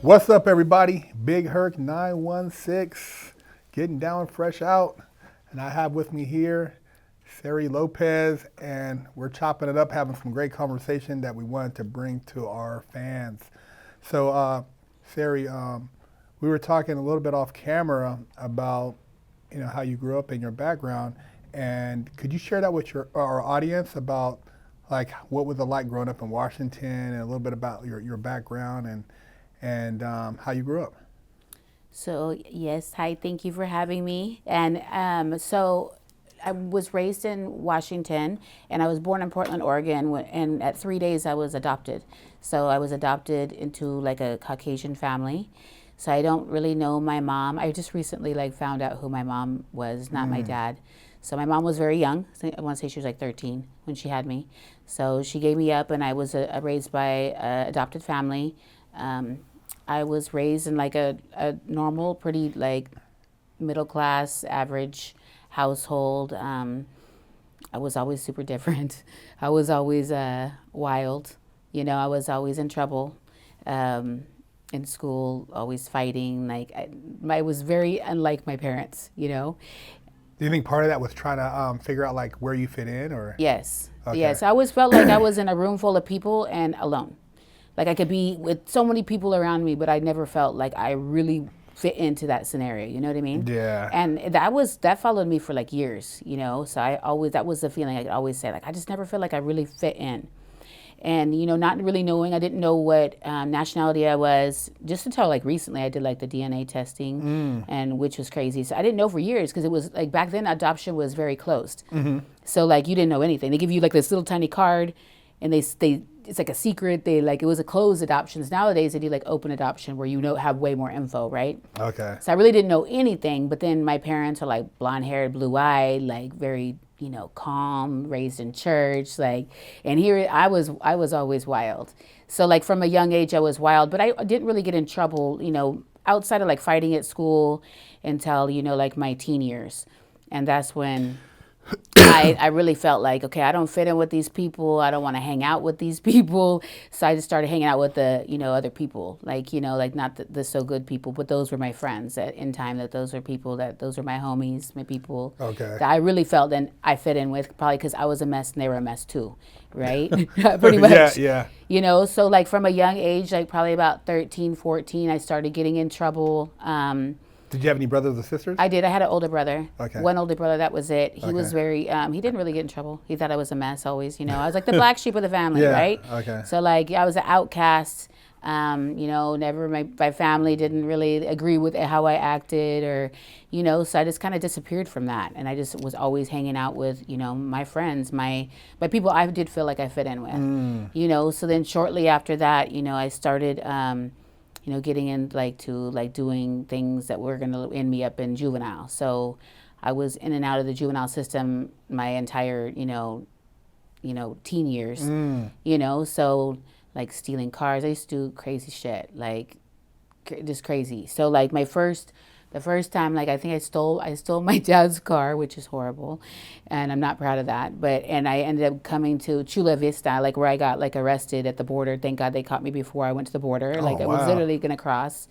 What's up, everybody? Big Herc 916, getting down fresh out. And I have with me here Sari Lopez, and we're chopping it up, having some great conversation that we wanted to bring to our fans. So, Sari, we were talking a little bit off camera about how you grew up and your background. And could you share that with our audience about like what was it like growing up in Washington and a little bit about your background and how you grew up? So, yes, hi, thank you for having me. And I was raised in Washington and I was born in Portland, Oregon. And at 3 days, I was adopted. So, I was adopted into like a Caucasian family. So, I don't really know my mom. I just recently like found out who my mom was, not my dad. So, my mom was very young. I want to say she was like 13 when she had me. So, she gave me up and I was raised by an adopted family. I was raised in like a normal, pretty like middle class, average household. I was always super different. I was always wild. I was always in trouble in school, always fighting. I was very unlike my parents. Do you think part of that was trying to figure out like where you fit in, or? Yes. Okay. Yes. I always felt like I was in a room full of people and alone. Like I could be with so many people around me, but I never felt like I really fit into that scenario. You know what I mean? Yeah. And that followed me for like years. So that was the feeling I could always say, like I just never felt like I really fit in. And not really knowing, I didn't know what nationality I was, just until like recently I did like the DNA testing, and which was crazy. So I didn't know for years because it was like back then adoption was very closed. So like you didn't know anything. They give you like this little tiny card, and they it's like a secret. It was a closed adoptions. Nowadays they do like open adoption where have way more info, right? Okay. So I really didn't know anything. But then my parents are like blonde haired, blue eyed, like very calm, raised in church, like, and here I was always wild. So like from a young age I was wild, but I didn't really get in trouble, outside of like fighting at school until like my teen years, and that's when I really felt like, okay, I don't fit in with these people. I don't want to hang out with these people. So I just started hanging out with the, other people, like not the so good people, but those were my friends in time, that those are my homies, my people Okay. that I really felt and I fit in with, probably because I was a mess and they were a mess too, right? Pretty much. Yeah. So like from a young age, like probably about 13, 14, I started getting in trouble. Did you have any brothers or sisters? I did. I had an older brother. Okay. One older brother. That was it. He was very. He didn't really get in trouble. He thought I was a mess always. I was like the black sheep of the family, Yeah. right? Okay. So like I was an outcast. Never my family didn't really agree with how I acted, or So I just kind of disappeared from that, and I just was always hanging out with my friends, my people I did feel like I fit in with. So then shortly after that, I started. Getting in to doing things that were going to end me up in juvenile. So I was in and out of the juvenile system my entire, teen years. So like stealing cars. I used to do crazy shit, like just crazy. So like the first time, like I think I stole my dad's car, which is horrible, and I'm not proud of that. And I ended up coming to Chula Vista, like where I got like arrested at the border. Thank God they caught me before I went to the border. Like I was wow. literally gonna cross.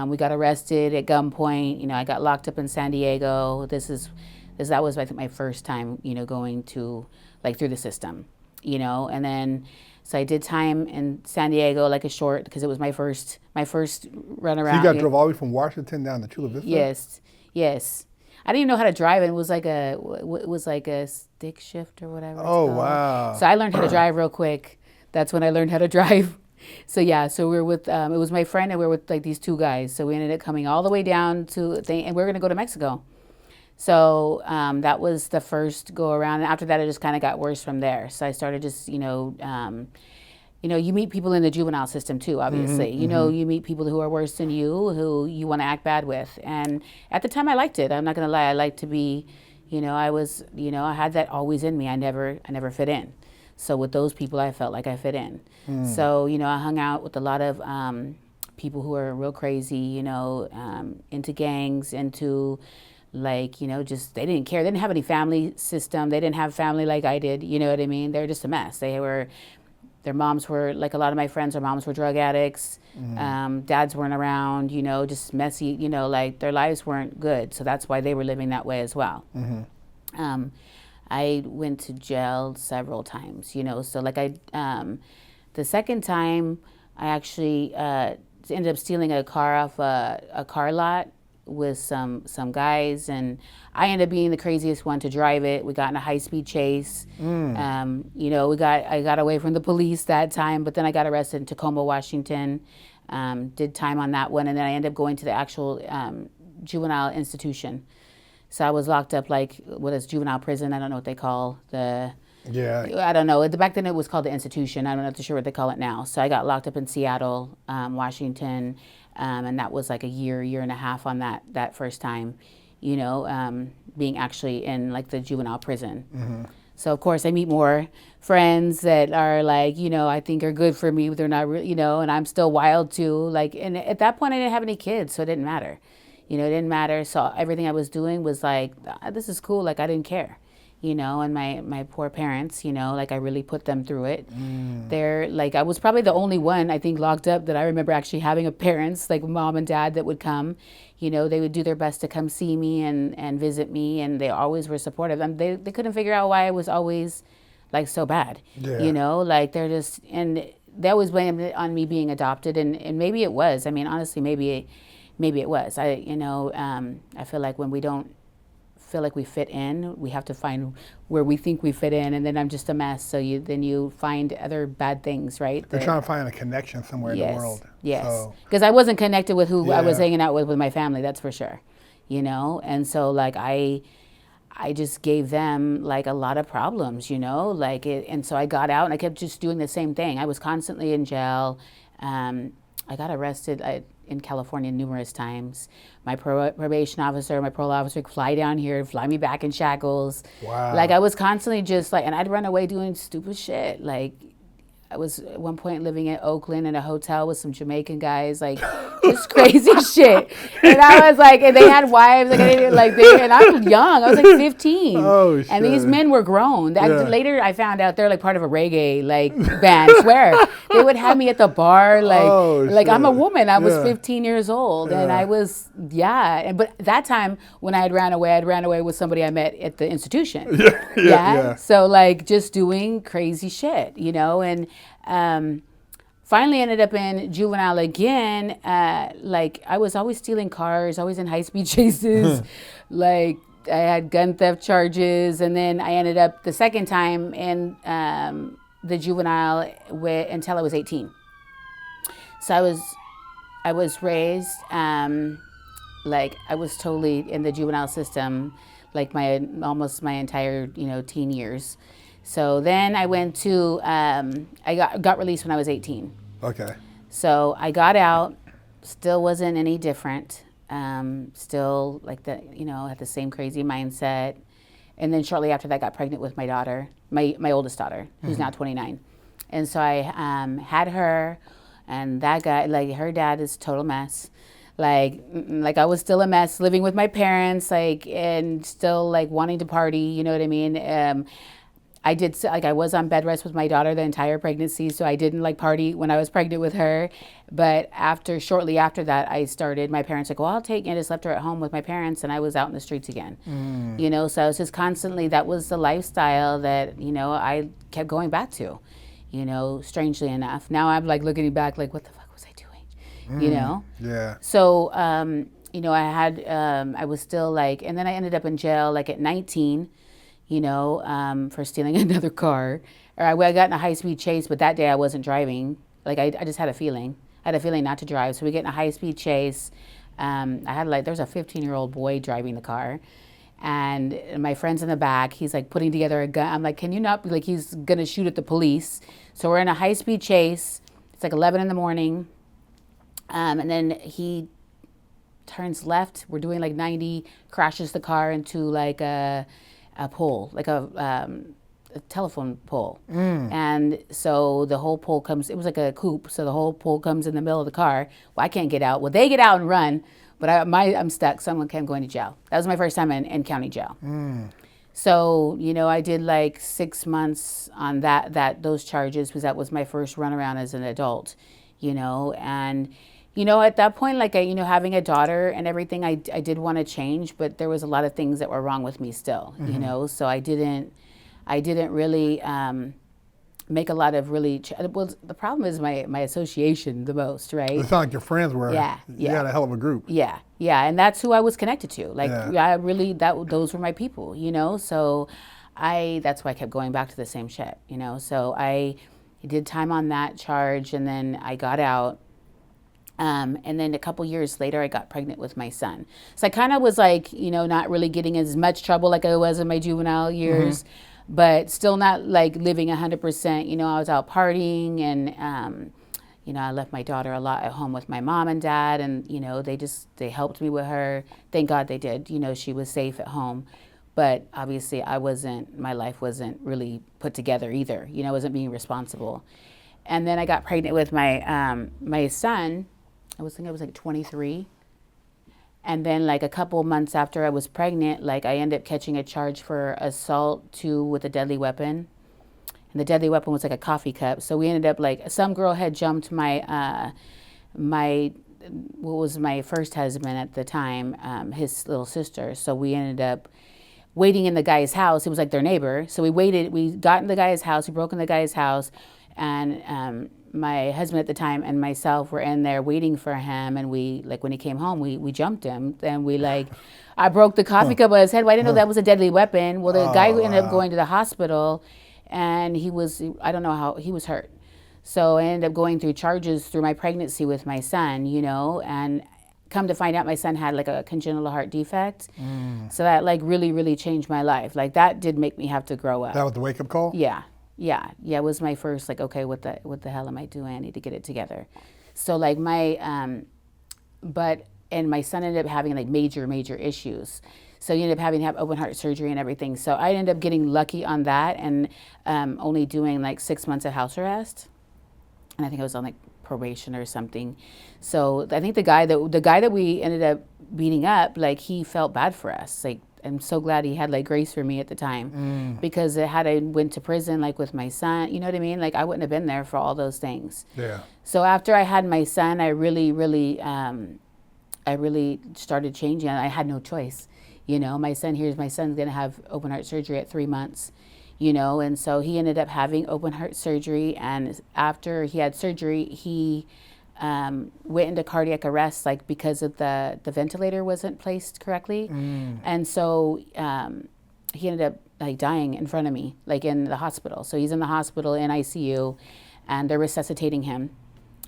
We got arrested at gunpoint. I got locked up in San Diego. That was I think my first time, going to like through the system, and then. So I did time in San Diego, like a short, because it was my first run around. So you got drove all the way from Washington down to Chula Vista? Yes. I didn't even know how to drive, and it was like a stick shift or whatever. Oh, wow. So I learned how to drive real quick. That's when I learned how to drive. So we were with it was my friend, and we were with like these two guys. So we ended up coming all the way down and we were gonna go to Mexico. So that was the first go around, and after that, it just kind of got worse from there. So I started just, you meet people in the juvenile system too. Obviously, you meet people who are worse than you, who you want to act bad with. And at the time, I liked it. I'm not gonna lie. I liked to be, I had that always in me. I never fit in. So with those people, I felt like I fit in. So I hung out with a lot of people who are real crazy, into gangs, into just they didn't care. They didn't have any family system. They didn't have family like I did. You know what I mean? They're just a mess. They were Their moms were, like a lot of my friends, their moms were drug addicts. Dads weren't around, just messy, like their lives weren't good. So that's why they were living that way as well. I went to jail several times, so like the second time I actually ended up stealing a car off a car lot with some guys, and I ended up being the craziest one to drive it. We got in a high-speed chase. I got away from the police that time, but then I got arrested in Tacoma, Washington. Did time on that one, and then I ended up going to the actual juvenile institution. So I was locked up, like, what is juvenile prison? I don't know what they call the... Yeah. I don't know. Back then it was called the institution. I'm not too sure what they call it now. So I got locked up in Seattle, Washington, and that was like a year and a half on that first time, being actually in like the juvenile prison. So of course I meet more friends that are like, I think are good for me, but they're not really, and I'm still wild too. Like, and at that point I didn't have any kids, so it didn't matter. It didn't matter. So everything I was doing was like, this is cool. Like I didn't care. And my poor parents, like I really put them through it. They're like, I was probably the only one, I think, locked up that I remember actually having a parents, like mom and dad, that would come. They would do their best to come see me and visit me, and they always were supportive. And they couldn't figure out why I was always like so bad. Yeah. Like they're just, and they always blamed it on me being adopted, and maybe it was. I mean, honestly, maybe it was. I feel like when we don't feel like we fit in, we have to find where we think we fit in, and then I'm just a mess. So you find other bad things, right? You're trying to find a connection somewhere in the world. Yes, because I wasn't connected with who I was Yeah. hanging out with my family. That's for sure. And so like I just gave them like a lot of problems, like it, and so I got out and I kept just doing the same thing. I was constantly in jail. I got arrested in California numerous times. My probation officer, my parole officer would fly down here, fly me back in shackles. Wow. Like I was constantly just like, and I'd run away doing stupid shit. Like I was at one point living in Oakland in a hotel with some Jamaican guys, like just crazy shit. And I was like, and they had wives, like, and I was young. I was like 15. Oh, shit. And these men were grown. Yeah. Later I found out they're like part of a reggae like band. I swear. They would have me at the bar, like I'm a woman. I was 15 years old, and I was, but that time when I ran away with somebody I met at the institution. Yeah. So like just doing crazy shit, and finally ended up in juvenile again. Like I was always stealing cars, always in high-speed chases. Like I had gun theft charges, and then I ended up the second time in the juvenile until I was 18. So I was raised like I was totally in the juvenile system, like almost my entire teen years. So then I went to I got released when I was 18. Okay. So I got out, still wasn't any different. Still like that, had the same crazy mindset. And then shortly after that, I got pregnant with my daughter, my oldest daughter, who's now 29. And so I had her, and that guy, like her dad is a total mess. Like I was still a mess, living with my parents, like, and still like wanting to party, you know what I mean? I was on bed rest with my daughter the entire pregnancy, so I didn't like party when I was pregnant with her. But shortly after that, my parents like, well, I'll take you. I just left her at home with my parents, and I was out in the streets again. So I was just constantly, that was the lifestyle that, I kept going back to, strangely enough. Now I'm like looking back, like, what the fuck was I doing? Yeah. So, I was still like, and then I ended up in jail like at 19, for stealing another car. Or I got in a high-speed chase, but that day I wasn't driving. Like I just had a feeling. I had a feeling not to drive. So we get in a high-speed chase. There was a 15-year-old boy driving the car. And my friend's in the back. He's like putting together a gun. I'm like, can you not, like he's going to shoot at the police. So we're in a high-speed chase. It's like 11 in the morning. And then he turns left. We're doing like 90, crashes the car into like a pole, like a telephone pole. And so the whole pole comes, it was like a coupe, so the whole pole comes in the middle of the car. Well, I can't get out. Well, they get out and run, but I'm stuck, so I'm going to jail. That was my first time in county jail. So, I did like 6 months on those charges because that was my first runaround as an adult, and, at that point, like, having a daughter and everything, I did want to change, but there was a lot of things that were wrong with me still, so I didn't really, make a lot of really, well, the problem is my association the most, right? It's not like your friends were. Yeah, You had a hell of a group. Yeah, yeah, and that's who I was connected to. Like, Yeah. I really those were my people, So, that's why I kept going back to the same shit, So I did time on that charge, and then I got out. And then a couple years later, I got pregnant with my son. So I kind of was like, not really getting as much trouble like I was in my juvenile years, but still not like living 100%. I was out partying, and I left my daughter a lot at home with my mom and dad, and they helped me with her. Thank God they did. She was safe at home, but obviously my life wasn't really put together either. I wasn't being responsible. And then I got pregnant with my son. I was like 23. And then like a couple months after I was pregnant, like I ended up catching a charge for assault with a deadly weapon. And the deadly weapon was like a coffee cup. So we ended up like some girl had jumped my what was my first husband at the time, his little sister. So we ended up waiting in the guy's house. It was like their neighbor. So we got in the guy's house, we broke in the guy's house, and my husband at the time and myself were in there waiting for him, and we, like, when he came home, we jumped him, and I broke the coffee cup on his head. Well, I didn't know that was a deadly weapon. Well, the guy ended up going to the hospital, and I don't know how, he was hurt. So I ended up going through charges through my pregnancy with my son, and come to find out my son had like a congenital heart defect. So that like really, really changed my life. Like that did make me have to grow up. That was the wake-up call? Yeah. It was my first, like, okay, what the hell am I doing? I need to get it together. So like and my son ended up having like major issues. So he ended up having to have open heart surgery and everything. So I ended up getting lucky on that, and only doing like 6 months of house arrest. And I think I was on like probation or something. So I think the guy that we ended up beating up, like, he felt bad for us. Like, I'm so glad he had like grace for me at the time, because had I went to prison like with my son, you know what I mean? Like I wouldn't have been there for all those things. Yeah. So after I had my son, I really started changing. I had no choice. My son's gonna have open heart surgery at 3 months. And so he ended up having open heart surgery, and after he had surgery, he went into cardiac arrest, like because of the ventilator wasn't placed correctly. And so he ended up like dying in front of me, like in the hospital. So he's in the hospital in ICU, and they're resuscitating him,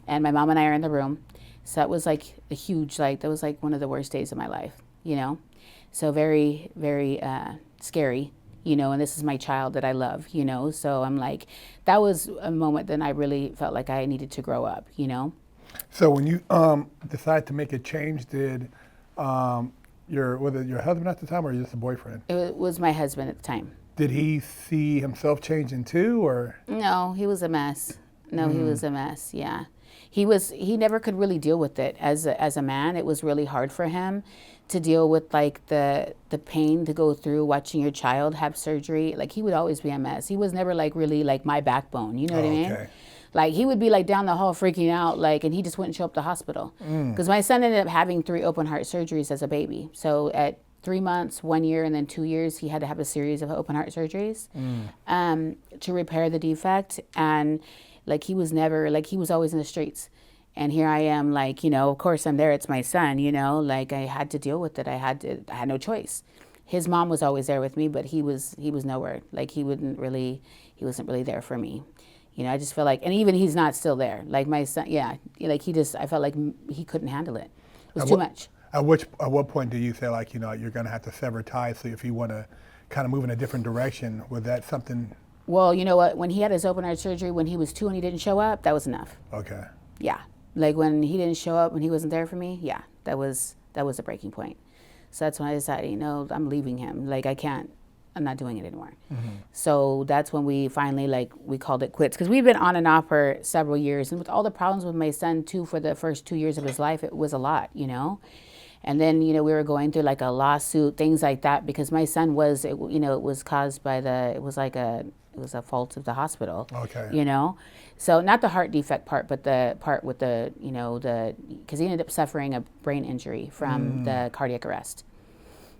and my mom and I are in the room. So that was like that was like one of the worst days of my life, so very, very scary, and this is my child that I love, so I'm like, that was a moment that I really felt like I needed to grow up. So when you decided to make a change, did was it your husband at the time, or just a boyfriend? It was my husband at the time. Did he see himself changing too, or? No, he was a mess. No, he was a mess. Yeah, he never could really deal with it as a man. It was really hard for him to deal with like the pain to go through watching your child have surgery. Like, he would always be a mess. He was never like really like my backbone. You know what I mean? Okay. Like, he would be like down the hall freaking out, like, and he just wouldn't show up to the hospital. Because my son ended up having 3 open heart surgeries as a baby. So at 3 months, 1 year, and then 2 years, he had to have a series of open heart surgeries to repair the defect. And like, he was always in the streets. And here I am, like, of course I'm there. It's my son, like, I had to deal with it. I had no choice. His mom was always there with me, but he was nowhere. Like, he wasn't really there for me. I just feel like, and even he's not still there. Like, my son, yeah, like, I felt like he couldn't handle it. It was too much. At what point do you say, like, you're going to have to sever ties? So if you want to kind of move in a different direction, was that something? Well, you know what? When he had his open heart surgery when he was 2 and he didn't show up, that was enough. Okay. Yeah. Like, when he didn't show up, when he wasn't there for me, yeah, that was a breaking point. So that's when I decided, I'm leaving him. Like, I'm not doing it anymore. So that's when we finally, like, we called it quits. Because we've been on and off for several years. And with all the problems with my son, too, for the first 2 years of his life, it was a lot, And then, we were going through like a lawsuit, things like that, because my son was, it was caused by it was a fault of the hospital. Okay. So not the heart defect part, but the part with because he ended up suffering a brain injury from the cardiac arrest.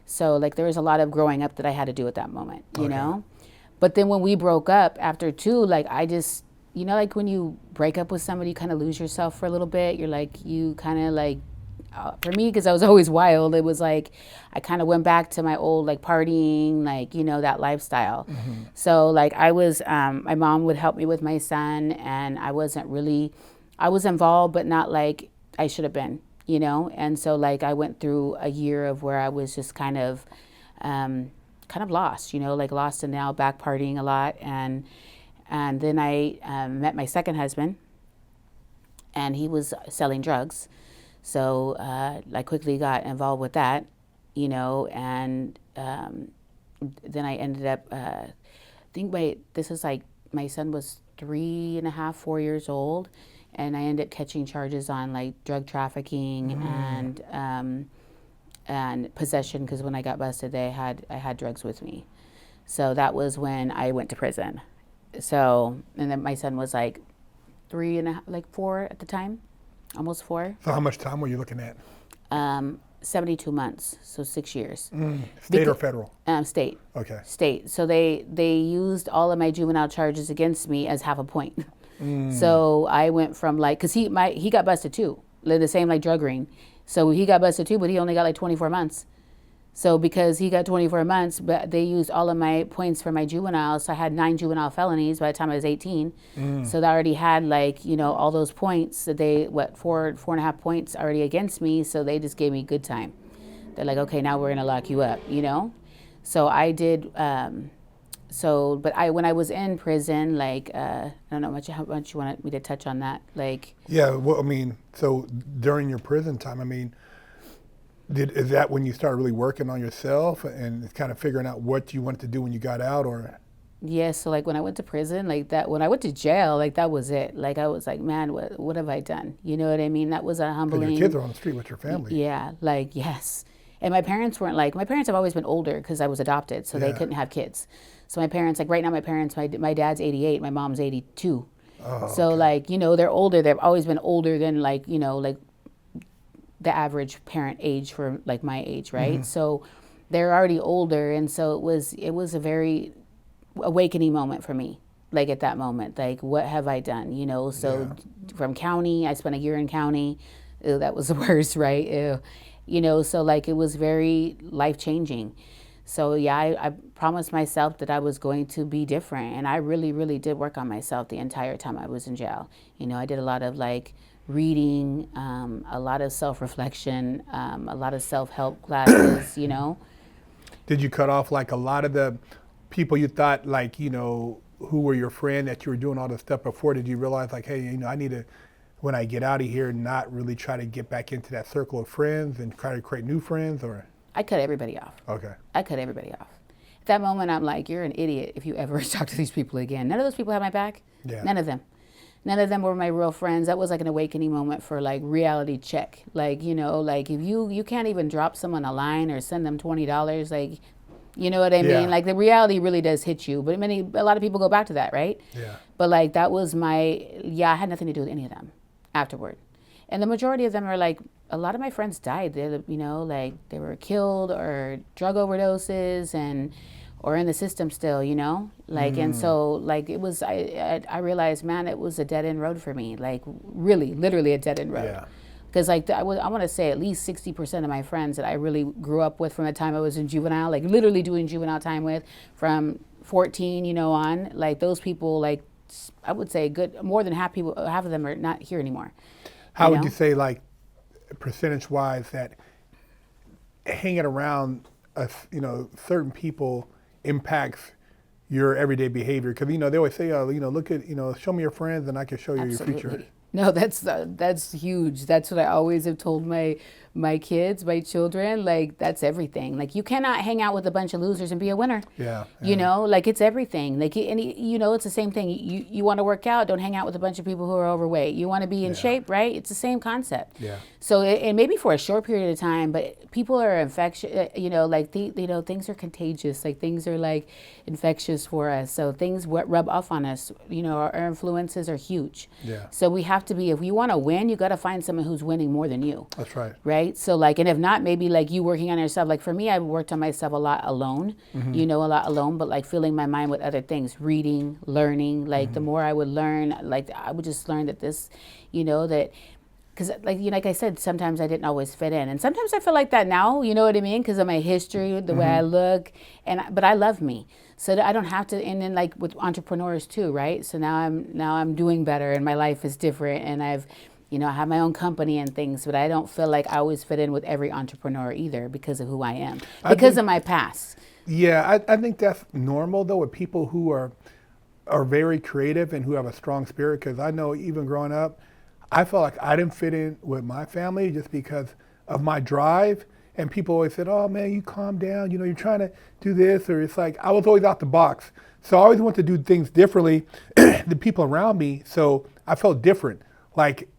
So like there was a lot of growing up that I had to do at that moment, you know? But then when we broke up after 2, like I just, like when you break up with somebody, you kind of lose yourself for a little bit. You're like, you kind of like, for me, because I was always wild, it was like I kind of went back to my old like partying, like, that lifestyle. So like I was, my mom would help me with my son, and I was involved, but not like I should have been, And so like I went through a year of where I was just kind of lost, like lost and now back partying a lot. And then I met my second husband, and he was selling drugs. So I quickly got involved with that, and then I ended up, this is like, my son was 3.5, 4 years old, and I ended up catching charges on like drug trafficking and possession, because when I got busted, I had drugs with me. So that was when I went to prison. So, and then my son was like 3.5, like 4 at the time. Almost 4. So how much time were you looking at? 72 months, so 6 years. State or federal? State. Okay. State. So they used all of my juvenile charges against me as half a point. So I went from like, cause he got busted too, the same like drug ring. So he got busted too, but he only got like 24 months. So because he got 24 months, but they used all of my points for my juveniles. So I had 9 juvenile felonies by the time I was 18. So they already had like, all those points that 4.5 points already against me. So they just gave me good time. They're like, okay, now we're going to lock you up, So I did, when I was in prison, like, I don't know how much you wanted me to touch on that. Like. Yeah, well, I mean, so during your prison time, I mean, is that when you started really working on yourself and kind of figuring out what you wanted to do when you got out, or? Yeah, so like when I went to prison, like that, when I went to jail, like that was it. Like I was like, man, what have I done? You know what I mean? That was a humbling. Your kids are on the street with your family. Yeah, like yes. And my parents have always been older because I was adopted, so they couldn't have kids. So my parents, like right now, my dad's 88, my mom's 82. Oh, so okay. like, they're older. They've always been older than like, like the average parent age for like my age, right? So they're already older, and so it was a very awakening moment for me. Like at that moment, like what have I done? So from county, I spent a year in county. Ew, that was the worst, right? Ew. So like it was very life changing. So yeah, I promised myself that I was going to be different, and I really, really did work on myself the entire time I was in jail. I did a lot of like reading, a lot of self-reflection, a lot of self-help classes, Did you cut off like a lot of the people you thought like, who were your friend that you were doing all this stuff before? Did you realize like, hey, I need to, when I get out of here, not really try to get back into that circle of friends and try to create new friends, or? I cut everybody off. Okay. I cut everybody off. At that moment, I'm like, you're an idiot if you ever talk to these people again. None of those people have my back. Yeah. None of them. None of them were my real friends. That was like an awakening moment for like reality check. Like, like if you can't even drop someone a line or send them $20, like, you know what I mean? Like the reality really does hit you. But a lot of people go back to that, right? Yeah. But like that was I had nothing to do with any of them afterward. And the majority of them are like, a lot of my friends died. They, like they were killed or drug overdoses or in the system still, like, and so like it was, I realized, man, it was a dead end road for me. Like really, literally a dead end road. Yeah. Because like I want to say at least 60% of my friends that I really grew up with from the time I was in juvenile, like literally doing juvenile time with, from 14, on, like those people, like I would say more than half of them are not here anymore. How would you say, like, percentage-wise, that hanging around, certain people impacts your everyday behavior? Because, they always say, look at, show me your friends and I can show you Absolutely. your future. No, that's huge. That's what I always have told my kids, my children. Like that's everything. Like you cannot hang out with a bunch of losers and be a winner. Yeah, You know, like it's everything. Like you know, it's the same thing. You want to work out, don't hang out with a bunch of people who are overweight. You want to be in shape, right? It's the same concept. Yeah. So it maybe for a short period of time, but people are infectious. You know, like you know, things are contagious. Like things are like infectious for us. So things rub off on us. You know, our influences are huge. Yeah. So we have to be. If you want to win, you got to find someone who's winning more than you. That's right. Right. So like, and if not, maybe like you working on yourself. Like for me, I worked on myself a lot alone. You know, a lot alone, but like filling my mind with other things, reading, learning. Like the more I would learn, like I would just learn that this, you know, that. Because, like you know, like I said, sometimes I didn't always fit in, and sometimes I feel like that now. You know what I mean? Because of my history, the way I look, but I love me, so that I don't have to. And then, like with entrepreneurs too, right? So now I'm doing better, and my life is different, and I've, you know, I have my own company and things, but I don't feel like I always fit in with every entrepreneur either because of who I am, because of my past. Yeah, I think that's normal though with people who are very creative and who have a strong spirit. Because I know even growing up, I felt like I didn't fit in with my family just because of my drive. And people always said, "Oh man, you calm down. You know, you're trying to do this," or it's like I was always out the box. So I always want to do things differently than people around me. So I felt different. Like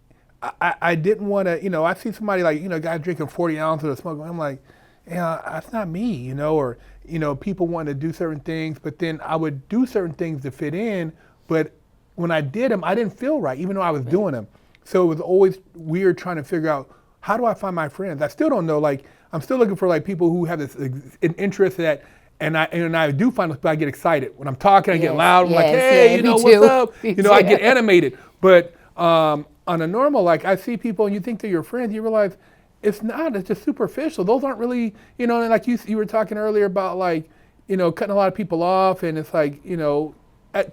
I didn't want to, you know, I see somebody like, you know, a guy drinking 40 ounces of smoke. I'm like, yeah, that's not me, you know, or, you know, people want to do certain things, but then I would do certain things to fit in. But when I did them, I didn't feel right, even though I was doing them. So it was always weird trying to figure out, how do I find my friends? I still don't know. Like, I'm still looking for like people who have this an interest that, and I do find them, but I get excited. When I'm talking, I get loud. I'm like, hey, you know, what's up? You know, I get animated. But on a normal, like I see people and you think they're your friends, you realize it's not, it's just superficial. Those aren't really, you know, and like you were talking earlier about like, you know, cutting a lot of people off, and it's like, you know,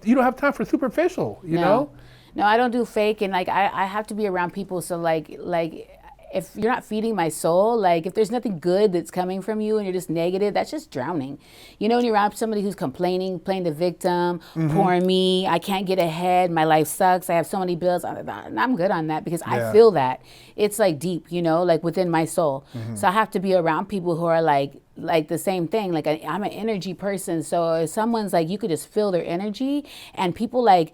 you don't have time for superficial, you know? No, I don't do fake, and like I have to be around people. So like if you're not feeding my soul, like if there's nothing good that's coming from you and you're just negative, that's just drowning. You know, when you're around somebody who's complaining, playing the victim, poor me, I can't get ahead, my life sucks, I have so many bills, I'm good on that because I feel that. It's like deep, you know, like within my soul. So I have to be around people who are like the same thing. Like I'm an energy person. So if someone's like, you could just feel their energy, and people like,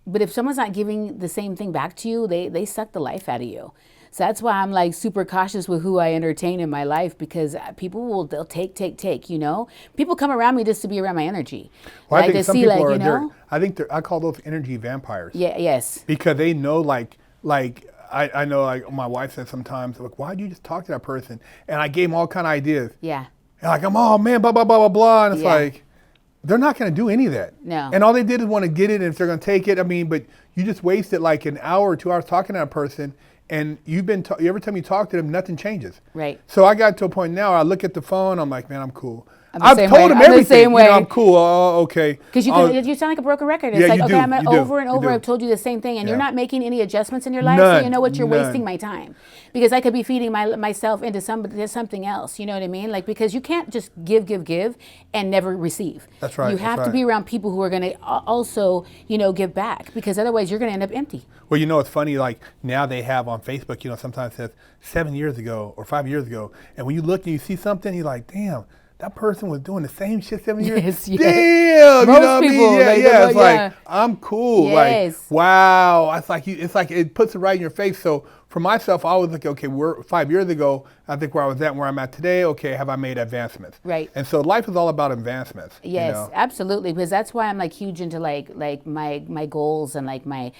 but if someone's not giving the same thing back to you, they suck the life out of you. So that's why I'm like super cautious with who I entertain in my life, because they'll take, you know? People come around me just to be around my energy. Well, like I think to some see, people like, are, you know? I think I call those energy vampires. Yeah, yes. Because they know like I know like my wife said sometimes, like, why do you just talk to that person? And I gave them all kind of ideas. Yeah. And like, oh man, blah, blah, blah, blah, blah. And it's like, they're not going to do any of that. No. And all they did is want to get it, and if they're going to take it, I mean, but you just wasted like an hour or 2 hours talking to that person, and every time you talk to them, nothing changes. Right. So I got to a point now, I look at the phone, I'm like, man, I'm cool. I've told them everything. You know, I'm cool. Oh, okay. Because you sound like a broken record. It's like, okay, I'm over and over. I've told you the same thing, and you're not making any adjustments in your life. So you know what? You're wasting my time, because I could be feeding myself into something else. You know what I mean? Like, because you can't just give, and never receive. That's right. You have to be around people who are going to also, you know, give back, because otherwise you're going to end up empty. Well, you know, it's funny. Like now they have on Facebook, you know, sometimes it says 7 years ago or 5 years ago, and when you look and you see something, you're like, damn. That person was doing the same shit 7 years. Yes. Damn, Most you know what people, I mean? like, Yeah. It's like I'm cool. Yes. Like wow. It's like it puts it right in your face. So for myself, I was like, okay, 5 years ago, I think where I was at and where I'm at today. Okay, have I made advancements? Right. And so life is all about advancements. Yes, you know? absolutely. Because that's why I'm like huge into like my goals, and like my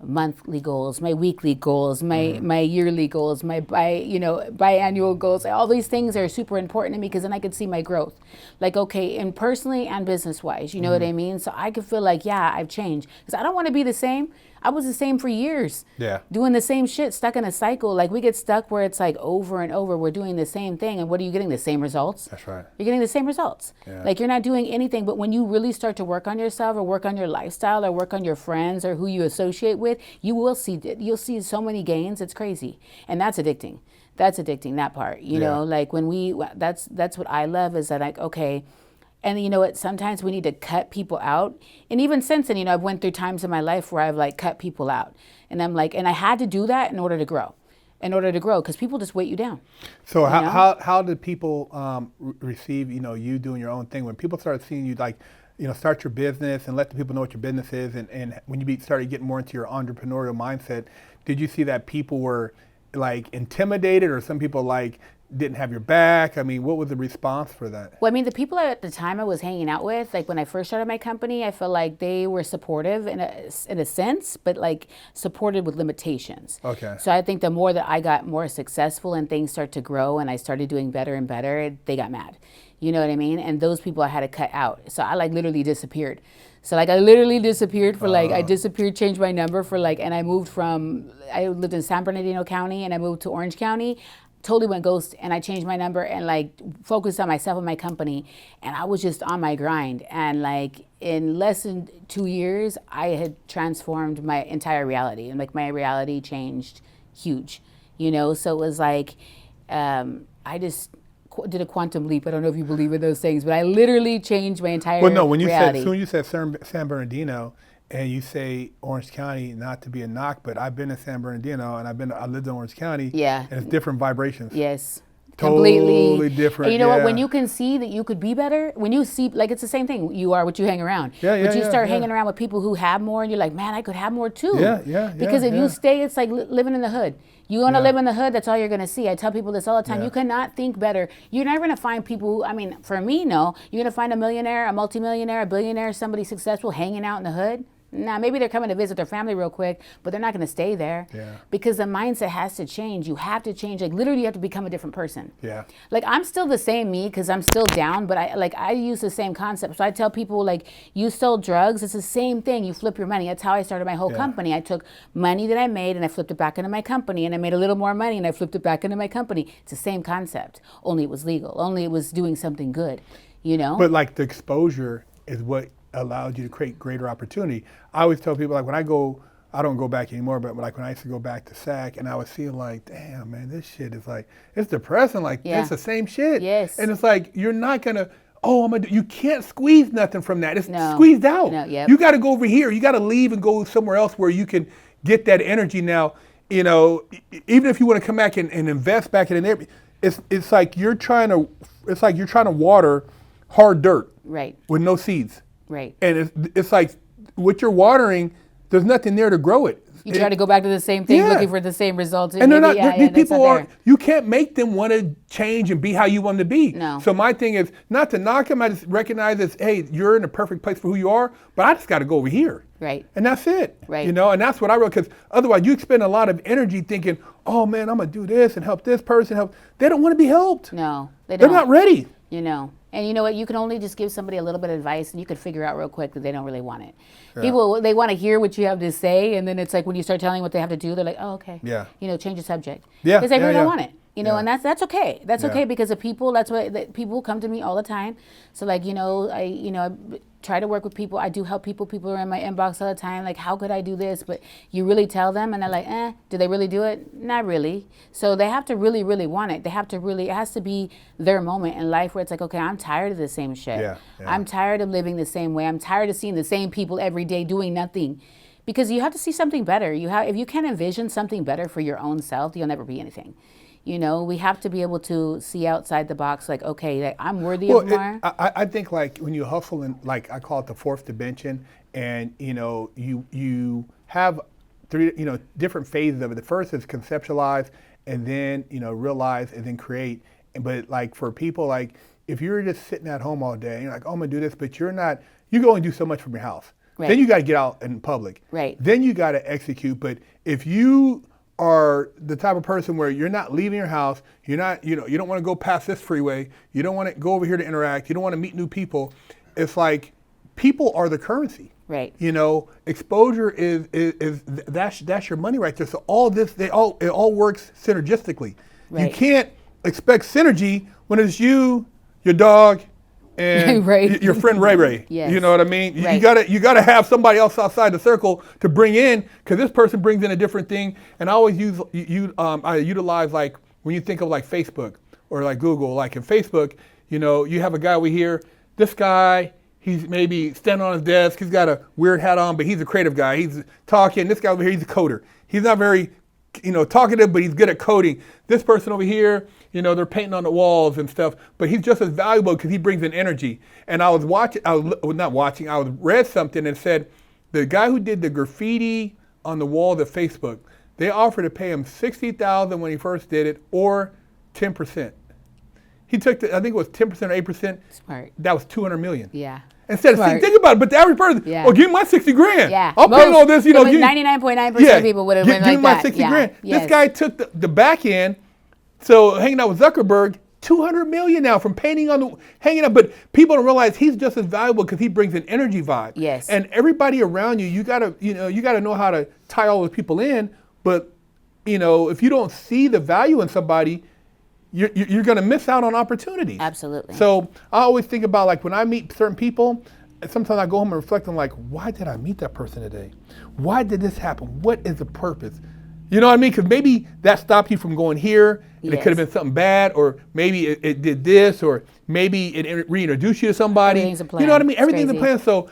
monthly goals, my weekly goals, my yearly goals, my biannual goals. All these things are super important to me, because then I could see my growth. Like, okay, and personally and business wise, you know what I mean? So I could feel like, yeah, I've changed, because I don't want to be the same. I was the same for years. Yeah. Doing the same shit, stuck in a cycle. Like we get stuck where it's like over and over, we're doing the same thing. And what are you getting? The same results? That's right. You're getting the same results. Yeah. Like you're not doing anything. But when you really start to work on yourself, or work on your lifestyle, or work on your friends, or who you associate with, you'll see so many gains. It's crazy. And that's addicting. That's addicting, that part. You know, like when that's what I love, is that like, okay, And you know what? Sometimes we need to cut people out. And even since then, I've went through times in my life where I've like cut people out. And I'm like, and I had to do that in order to grow. Because people just weight you down. So how did people receive, you doing your own thing? When people started seeing you like, start your business and let the people know what your business is, and when you started getting more into your entrepreneurial mindset, did you see that people were like intimidated, or some people like didn't have your back? I mean, what was the response for that? Well, I mean, the people at the time I was hanging out with, like when I first started my company, I felt like they were supportive in a sense, but like supported with limitations. Okay. So I think the more that I got more successful and things start to grow and I started doing better and better, they got mad. You know what I mean? And those people I had to cut out. So I like literally disappeared. So like I literally disappeared for like, I disappeared, changed my number for like, and I lived in San Bernardino County and I moved to Orange County. Totally went ghost, and I changed my number and like focused on myself and my company, and I was just on my grind. And like in less than 2 years, I had transformed my entire reality, and like my reality changed huge, So it was like I just did a quantum leap. I don't know if you believe in those things, but I literally changed my entire reality. Well, no, when you said San Bernardino. And you say Orange County, not to be a knock, but I've been in San Bernardino and I lived in Orange County. Yeah. And it's different vibrations. Yes. Totally different. And you know what? When you can see that you could be better, when you see, like it's the same thing. You are what you hang around. But you start hanging around with people who have more, and you're like, man, I could have more too. Because if you stay, it's like living in the hood. You want to live in the hood, that's all you're going to see. I tell people this all the time. You cannot think better. You're never going to find people, for me, no. You're going to find a millionaire, a multimillionaire, a billionaire, somebody successful hanging out in the hood. Now, maybe they're coming to visit their family real quick, but they're not going to stay there. Yeah. Because the mindset has to change. You have to change. Like, literally, you have to become a different person. Yeah. Like, I'm still the same me because I'm still down, but I use the same concept. So I tell people, like, you sold drugs. It's the same thing. You flip your money. That's how I started my whole company. I took money that I made, and I flipped it back into my company, and I made a little more money, and I flipped it back into my company. It's the same concept, only it was legal. Only it was doing something good, But, like, the exposure is what allowed you to create greater opportunity. I always tell people, like, when I don't go back anymore, but like when I used to go back to SAC, and I would see like, damn, man, this shit is like, it's depressing. Like, it's the same shit. Yes. And it's like, you're not gonna, you can't squeeze nothing from that. It's squeezed out. No, yep. You got to go over here. You got to leave and go somewhere else where you can get that energy. Now, even if you want to come back and invest back in it, it's like you're trying to water hard dirt. Right. With no seeds. Right. And it's like what you're watering, there's nothing there to grow it. You try to go back to the same thing, looking for the same results. And they're not, these people you can't make them want to change and be how you want them to be. No. So my thing is not to knock them. I just recognize that, hey, you're in the perfect place for who you are, but I just got to go over here. Right. And that's it. Right. And that's what I wrote, because otherwise you expend a lot of energy thinking, oh man, I'm going to do this and help this person. They don't want to be helped. No, they don't. They're not ready. And you know what? You can only just give somebody a little bit of advice, and you can figure out real quick that they don't really want it. Yeah. People, they want to hear what you have to say, and then it's like when you start telling what they have to do, they're like, oh, okay. Yeah. change the subject. Yeah. Because they really don't want it. And that's okay. That's Yeah. okay, because the people, people come to me all the time. So like, I try to work with people. I do help people. People are in my inbox all the time. Like, how could I do this? But you really tell them, and they're like, do they really do it? Not really. So they have to really, really want it. They have to really, it has to be their moment in life where it's like, okay, I'm tired of the same shit. Yeah. I'm tired of living the same way. I'm tired of seeing the same people every day doing nothing. Because you have to see something better. If you can't envision something better for your own self, you'll never be anything. We have to be able to see outside the box, like, okay, like, I'm worthy of more. I think, like, when you hustle in, like, I call it the fourth dimension, and, you have three, different phases of it. The first is conceptualize, and then, realize, and then create. But, like, for people, like, if you're just sitting at home all day, and you're like, oh, I'm going to do this, but you can only do so much from your house. Right. Then you got to get out in public. Right. Then you got to execute. But if you are the type of person where you're not leaving your house, you're not, you don't want to go past this freeway, you don't want to go over here to interact, you don't want to meet new people. It's like people are the currency. Right. Exposure is that's your money right there. So all this, it all works synergistically. Right. You can't expect synergy when it's you, your dog, and right. your friend Ray Ray. Yes. You know what I mean? Right. You gotta have somebody else outside the circle to bring in, because this person brings in a different thing. And I always I utilize, like, when you think of like Facebook or like Google, like in Facebook, you have a guy over here this guy, he's maybe standing on his desk, he's got a weird hat on, but he's a creative guy. He's talking. This guy over here, he's a coder. He's not very, talkative, but he's good at coding. This person over here, they're painting on the walls and stuff, but he's just as valuable because he brings in energy. And I was read something and said, the guy who did the graffiti on the walls of Facebook, they offered to pay him $60,000 when he first did it, or 10%. He took, I think it was 10% or 8%. Smart. That was $200 million. Yeah. Instead of think about it, but the average person, give me my 60 grand. Yeah. I'll pay all this, 99.9% of people would have went like that. Give me my 60 grand. Yes. This guy took the back end, so hanging out with Zuckerberg, $200 million now from hanging out. But people don't realize he's just as valuable because he brings an energy vibe. Yes. And everybody around you, you gotta know how to tie all those people in. But if you don't see the value in somebody, you're going to miss out on opportunities. Absolutely. So I always think about, like, when I meet certain people, sometimes I go home and reflect on, like, why did I meet that person today? Why did this happen? What is the purpose? You know what I mean? Because maybe that stopped you from going here, and it could have been something bad, or maybe it did this, or maybe it reintroduced you to somebody. Everything's a plan. You know what I mean? It's Everything's a crazy. plan. So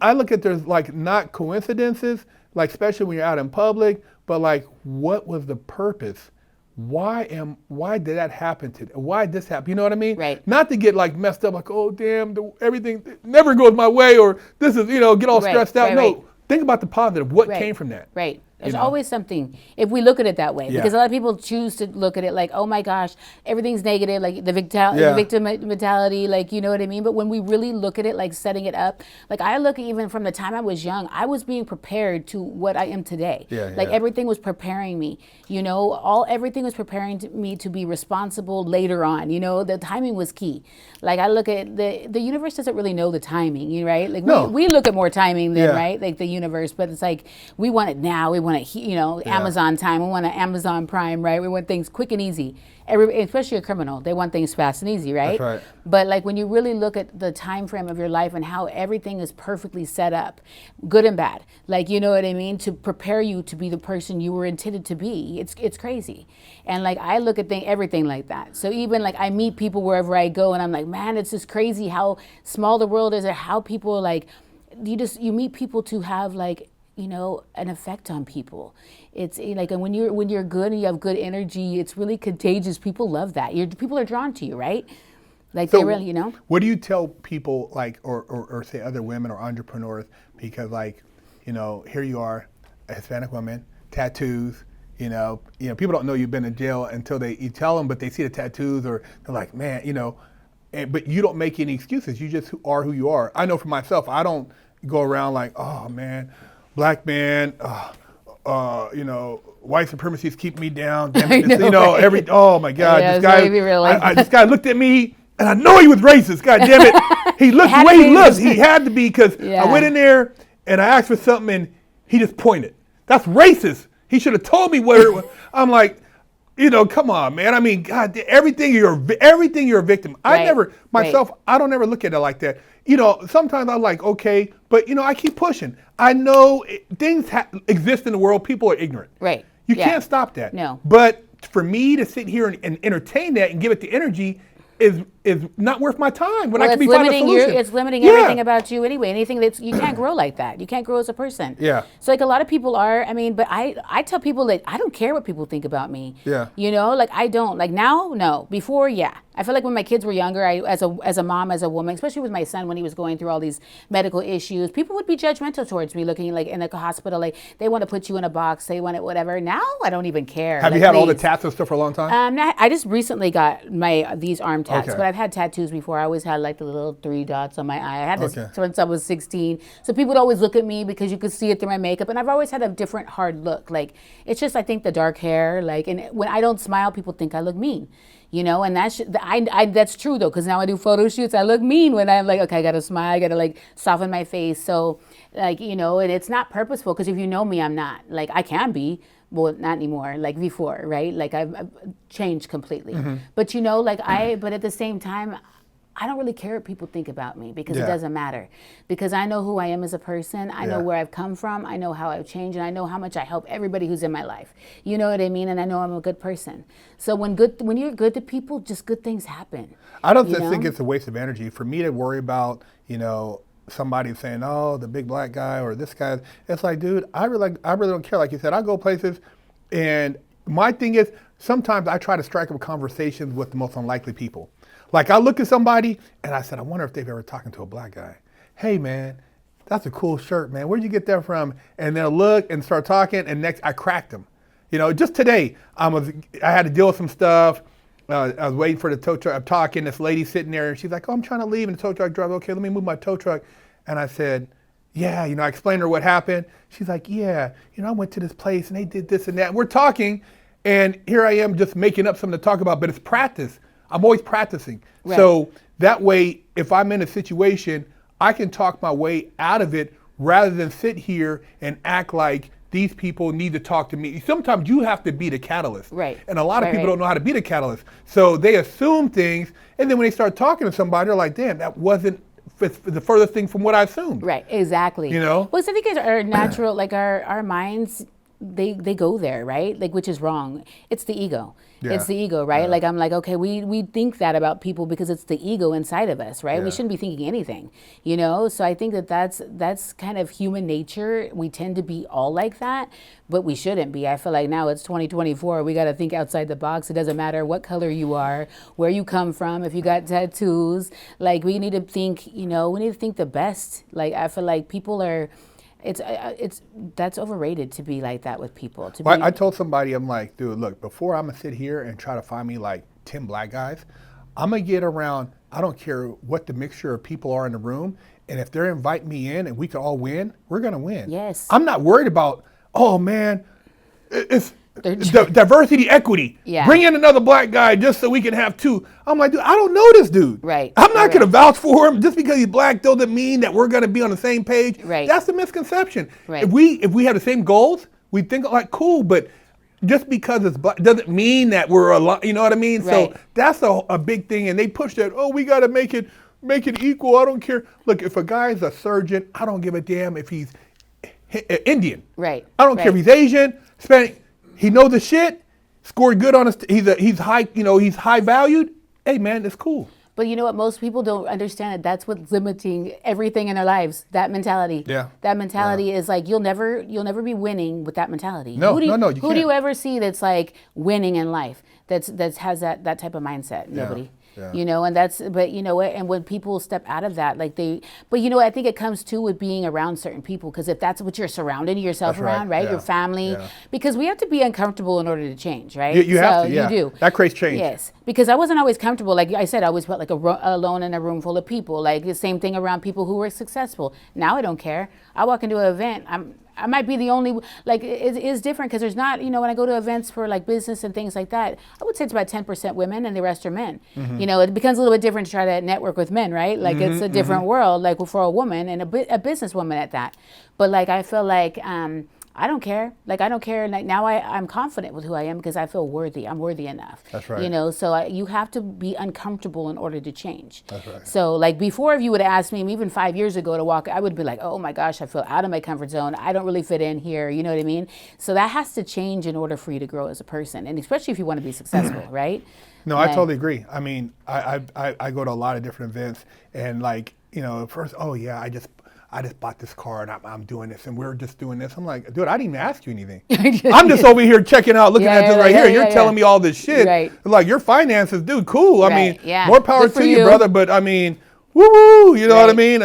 I look at there's like not coincidences, like especially when you're out in public, but like, what was the purpose? Why did that happen today? Why did this happen? You know what I mean? Right. Not to get like messed up, like, oh damn, everything never goes my way, or this is, get all stressed out. No, think about the positive. What came from that? Right. There's always something, if we look at it that way. Yeah. Because a lot of people choose to look at it like, oh my gosh, everything's negative, like the victim mentality, like, you know what I mean? But when we really look at it, like setting it up, like I look at even from the time I was young, I was being prepared to what I am today. Like everything was preparing me, everything was preparing me to be responsible later on. The timing was key. Like I look at the universe doesn't really know the timing, right? Like we look at more timing than, right? Like the universe, but it's like, we want it now, we want it, Amazon time. We want an Amazon Prime, right? We want things quick and easy. Especially a criminal, they want things fast and easy, right? That's right. But like when you really look at the time frame of your life and how everything is perfectly set up, good and bad, like, you know what I mean, to prepare you to be the person you were intended to be. It's crazy. And like I look at everything like that. So even like I meet people wherever I go, and I'm like, man, it's just crazy how small the world is, or how people like you meet people to have like, an effect on people. It's like, and when you're good and you have good energy, it's really contagious. People love that. People are drawn to you, right? Like so they really, What do you tell people, like, or say other women or entrepreneurs? Because like, here you are, a Hispanic woman, tattoos. People don't know you've been in jail until you tell them, but they see the tattoos, or they're like, man, but you don't make any excuses. You just are who you are. I know for myself, I don't go around like, oh man, black man, white supremacists keep me down. Damn it, oh my God, this guy looked at me and I know he was racist. God damn it, he looked the way he looked. He had to be, because I went in there and I asked for something and he just pointed. That's racist. He should have told me where it was. I'm like, come on, man. I mean, God, everything you're a victim. I don't ever look at it like that. Sometimes I'm like, okay, but I keep pushing. I know things exist in the world. People are ignorant. Right. You can't stop that. No. But for me to sit here and entertain that and give it the energy is not worth my time when I could be finding a solution. It's limiting everything about you anyway. Anything you can't grow like that. You can't grow as a person. Yeah. So like a lot of people are, but I tell people that I don't care what people think about me. Yeah. Like I don't. Like now, no. Before, yeah. I feel like when my kids were younger, as a mom, as a woman, especially with my son when he was going through all these medical issues, people would be judgmental towards me, looking like in a hospital, like they want to put you in a box, they want it, whatever. Now I don't even care. Have you had all the tats and stuff for a long time? I just recently got these arm tats, but I've had tattoos before. I always had like the little 3 dots on my eye. I had this since I was 16. So people would always look at me because you could see it through my makeup, and I've always had a different hard look. Like it's just, I think, the dark hair, like, and when I don't smile, people think I look mean. And that's true though, because now I do photo shoots. I look mean when I'm like, okay, I gotta smile, I gotta like soften my face. So like, and it's not purposeful, because if you know me, I'm not. Like I can be, well, not anymore, like before, right? Like I've changed completely. Mm-hmm. But but at the same time, I don't really care what people think about me because Yeah. it doesn't matter. Because I know who I am as a person. I know Yeah. where I've come from. I know how I've changed, and I know how much I help everybody who's in my life. You know what I mean? And I know I'm a good person. So when you're good to people, just good things happen. I don't You think know? it's a waste of energy for me to worry about, somebody saying, "Oh, the big black guy or this guy." It's like, dude, I really don't care. Like you said, I go places, and my thing is sometimes I try to strike up conversations with the most unlikely people. Like I look at somebody and I said, I wonder if they've ever talked to a black guy. Hey, man, that's a cool shirt, man. Where'd you get that from? And they'll look and start talking, and next I cracked them. Just today I had to deal with some stuff. I was waiting for the tow truck. I'm talking. This lady sitting there, and she's like, "Oh, I'm trying to leave." And the tow truck driver, "Okay, let me move my tow truck." And I said, "Yeah." I explained to her what happened. She's like, "Yeah, I went to this place and they did this and that." And we're talking, and here I am just making up something to talk about, but it's practice. I'm always practicing. Right. So that way, if I'm in a situation, I can talk my way out of it rather than sit here and act like these people need to talk to me. Sometimes you have to be the catalyst. Right. And a lot of Right, people right. don't know how to be the catalyst. So they assume things, and then when they start talking to somebody, they're like, damn, that wasn't the furthest thing from what I assumed. Right, exactly. Well, so I think it's our natural, like our minds, they go there, right? Like, which is wrong. It's the ego. Yeah. It's the ego, right? Yeah. Like, I'm like, okay, we think that about people because it's the ego inside of us, right? Yeah. We shouldn't be thinking anything, So I think that's kind of human nature. We tend to be all like that, but we shouldn't be. I feel like now it's 2024. We got to think outside the box. It doesn't matter what color you are, where you come from, if you got tattoos. Like, we need to think, we need to think the best. Like, I feel like people are. That's overrated to be like that with people. I told somebody, I'm like, dude, look, before I'm gonna sit here and try to find me like 10 black guys, I'm gonna get around, I don't care what the mixture of people are in the room, and if they're inviting me in and we can all win, we're gonna win. Yes. I'm not worried about, oh man, it's diversity, equity. Yeah. Bring in another black guy just so we can have two. I'm like, dude, I don't know this dude. Right. I'm not Right. gonna vouch for him just because he's black doesn't mean that we're gonna be on the same page. Right. That's the misconception. Right. If we have the same goals, we think like cool, but just because it's black doesn't mean that we're aligned. You know what I mean? Right. So that's a big thing, and they push that. Oh, we got to make it equal. I don't care. Look, if a guy's a surgeon, I don't give a damn if he's Indian. Right. I don't care if he's Asian, Hispanic. He knows the shit. Scored good on his. He's high. He's high valued. Hey man, it's cool. But you know what? Most people don't understand it. That's what's limiting everything in their lives. That mentality. Yeah. That mentality is like you'll never be winning with that mentality. No, you can't. Who do you ever see that's like winning in life? That has that type of mindset. Nobody. Yeah. And that's, but you know what, and when people step out of that, like but I think it comes too with being around certain people, because if that's what you're surrounding yourself That's right, around, right? yeah, Your family, yeah. because we have to be uncomfortable in order to change, right? You have to, yeah. You do. That creates change. Yes, because I wasn't always comfortable. Like I said, I always felt like alone in a room full of people. Like the same thing around people who were successful. Now I don't care. I walk into an event, I might be the only, like it's different because there's not, when I go to events for like business and things like that, I would say it's about 10% women and the rest are men. Mm-hmm. It becomes a little bit different to try to network with men, right? Like it's a different world, like for a woman and a businesswoman at that. But like I feel like I don't care. Like I don't care. Like now I'm confident with who I am because I feel worthy. I'm worthy enough. That's right. So you have to be uncomfortable in order to change. That's right. So like before, if you would have asked me even 5 years ago to walk, I would be like, oh my gosh, I feel out of my comfort zone. I don't really fit in here. You know what I mean? So that has to change in order for you to grow as a person, and especially if you want to be successful, right? No, I totally agree. I mean, I go to a lot of different events, and like, at first, oh yeah, I just bought this car and I'm doing this and we're just doing this. I'm like, dude, I didn't even ask you anything. I'm just over here checking out, looking at this right here. You're telling me all this shit. Right. Like your finances, dude, cool. I mean, more power Good for to you, you, brother. But I mean, woo, you know what I mean?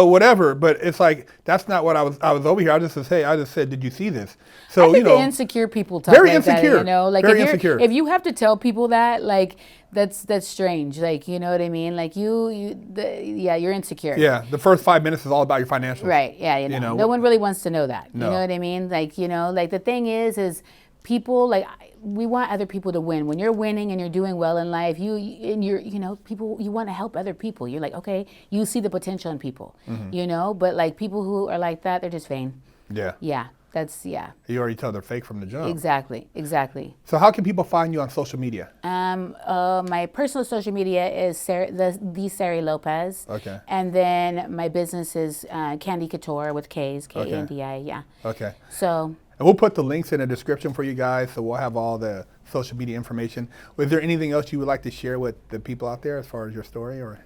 Whatever. But it's like, that's not what I was over here. I just said, did you see this? So, I think the insecure people talk very like insecure. that, like very if insecure. If you have to tell people that, like, that's strange. Like, you know what I mean? Like you're insecure. Yeah, the first 5 minutes is all about your financials. Right. Yeah. No one really wants to know that. No. You know what I mean? Like, like the thing is people, like, we want other people to win. When you're winning and you're doing well in life, people, you want to help other people. You're like, okay, you see the potential in people, but like people who are like that, they're just vain. Yeah. Yeah. That's, yeah. You already told they're fake from the jump. Exactly. So how can people find you on social media? My personal social media is the Sari Lopez. Okay. And then my business is Candy Couture with K's, Kandi, yeah. Okay. So. And we'll put the links in the description for you guys, so we'll have all the social media information. Was there anything else you would like to share with the people out there as far as your story, or?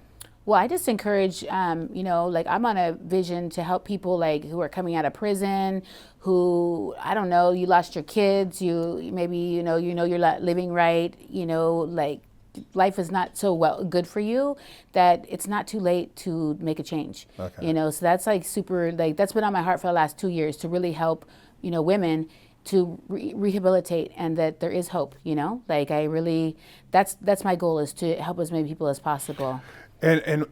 Well, I just encourage, like I'm on a vision to help people like who are coming out of prison, who, I don't know, you lost your kids, you maybe, you're not living right, like life is not so good for you, that it's not too late to make a change. Okay. So that's like super, like that's been on my heart for the last 2 years, to really help, women to rehabilitate, and that there is hope, like I really, that's my goal, is to help as many people as possible. And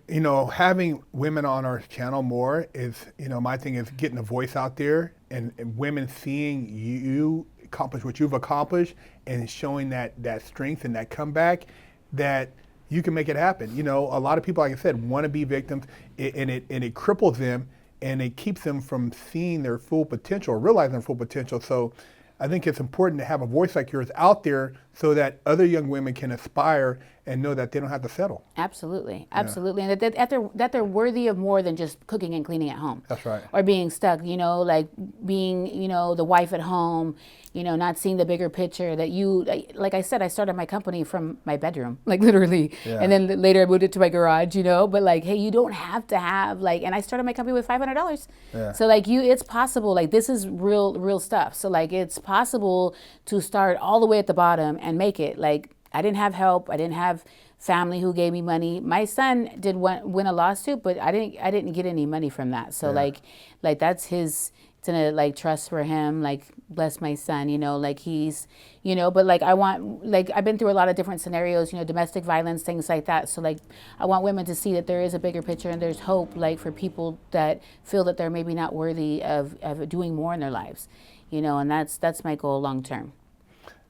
having women on our channel more is, my thing is getting a voice out there, and women seeing you accomplish what you've accomplished, and showing that strength and that comeback, that you can make it happen. A lot of people, like I said, want to be victims, and it cripples them, and it keeps them from seeing their full potential, or realizing their full potential. So I think it's important to have a voice like yours out there, so that other young women can aspire and know that they don't have to settle. Absolutely. And that they're worthy of more than just cooking and cleaning at home. That's right. Or being stuck, like being, the wife at home, not seeing the bigger picture, that like I said, I started my company from my bedroom, like literally. Yeah. And then later I moved it to my garage, but like, hey, you don't have to have and I started my company with $500. Yeah. So like it's possible, like this is real stuff. So like it's possible to start all the way at the bottom and make it. Like I didn't have help. I didn't have family who gave me money. My son did win a lawsuit, but I didn't get any money from that. So like that's his, it's in a like trust for him, like bless my son, like he's, but like I've been through a lot of different scenarios, domestic violence, things like that. So like I want women to see that there is a bigger picture, and there's hope, like for people that feel that they're maybe not worthy of doing more in their lives, and that's my goal long term.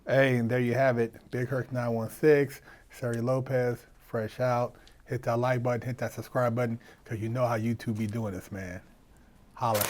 Hey, and there you have it. Big Herc 916, Sari Lopez, fresh out. Hit that like button, hit that subscribe button, because you know how YouTube be doing this, man. Holla.